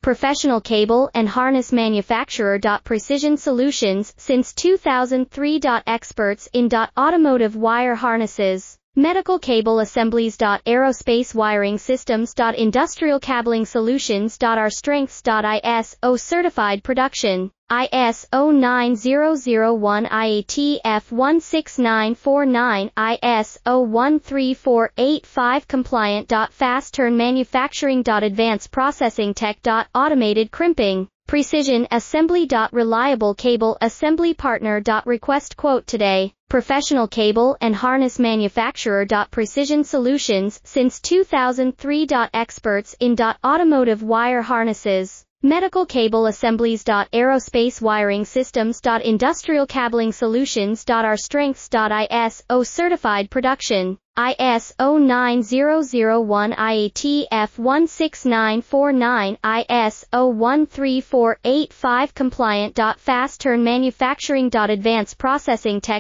professional cable and harness manufacturer. Precision Solutions since 2003. Experts in automotive wire harnesses, medical cable assemblies. Aerospace wiring systems. Industrial cabling solutions. Our strengths. ISO certified production. ISO 9001 IATF 16949 ISO 13485 compliant. Fast turn manufacturing. Advanced processing tech. Automated crimping. Precision assembly. Reliable cable assembly partner. Request quote today. Professional cable and harness manufacturer. Precision Solutions since 2003. Experts in automotive wire harnesses, medical cable assemblies. Aerospace wiring systems. Industrial cabling solutions. Our strengths. ISO certified production. ISO 9001 IATF 16949 ISO 13485 compliant. Fast turn manufacturing. Advanced processing tech.